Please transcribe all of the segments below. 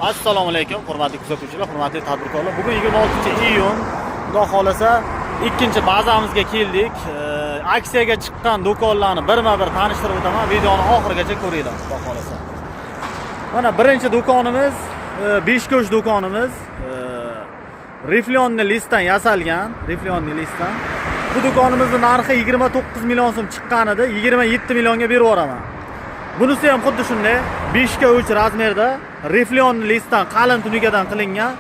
Assalomu alaykum, hurmatli kuzatuvchilar, hurmatli tadbirkorlar. Bugun 26-iyun, xudo xolasa, ikkinchi bazamizga keldik. Aksiyaga chiqqan do'konlarni birma-bir tanishtirib o'taman. Videoni oxirigacha ko'ringlar, xudo xolasa. Mana birinchi do'konimiz Beshko'sh do'konimiz. Riflyonni listdan yasalgan, Riflyonni listdan. Bu do'konimizning narxi 29 million so'm chiqqan edi, 27 millionga berib yuboraman. Bunisi ham xuddi shunday 5/3 razmerda Riflion listdan qalin tunikadan qilingan.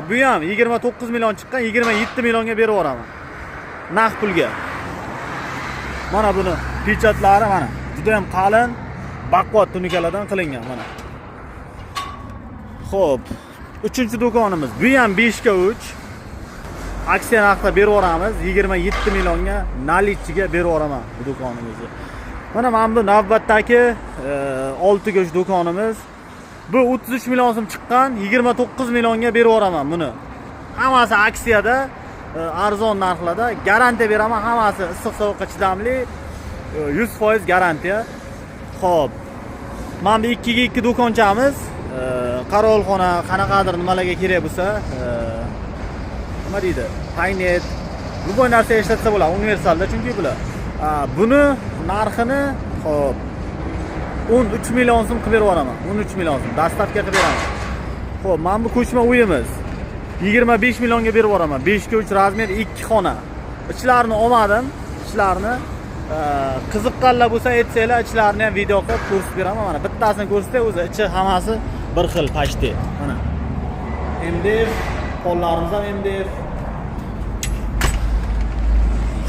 Bu ham 29 million chiqqan, 27 millionga berib yuboraman. Naqd pulga. Mana buni pechatlari mana juda ham qalin, baquvvat tunikalardan qilingan mana. Xo'p, uchinchi do'konimiz. Bu ham 5/3 aksiya narxda berib yuboramiz. 27 millionga nalitchiga berib yuboraman bu do'konimizni. Mana bu navbatdagi 6/3 do'konimiz. Bu 33 million so'm chiqqan, 29 millionga berib yuboraman buni. Hammasi aksiyada, arzon narxlarda, garantiya beraman, hammasi issiq sovuqqa chidamli, 100% garantiya. Xo'p. Mana bu 2/2 do'konchamiz, qarovulxona, qanaqadir nimalarga kerak bo'lsa, nima deydi? Paynet, bu narsa ishlatsa bo'ladi, universalda, chunki bular. Buni narxini xo'p 13 million so'm qilib beraman. 13 million so'm dastavka qilib beraman. Xo'p, mana bu ko'chma uyimiz 25 millionga berib yuboraman. 5/3 razmer 2 xona. Ichlarini olmadim. Ichlarini qiziqqanlar bo'lsa aytsanglar, ichlarini ham video qilib ko'rsatib beraman. Mana bittasini ko'rsatay, o'zi ichi hammasi bir xil pashti. Mana. MDF, qo'llarimiz ham MDF.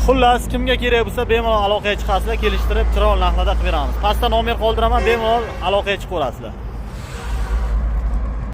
Xullas, kimga kerak bo'lsa bemalol aloqaga chiqasizlar, kelishtirib, chiroyli narxlarda qilib beramiz. Pastda nomer qoldiraman, bemalol aloqaga chiqaverasizlar.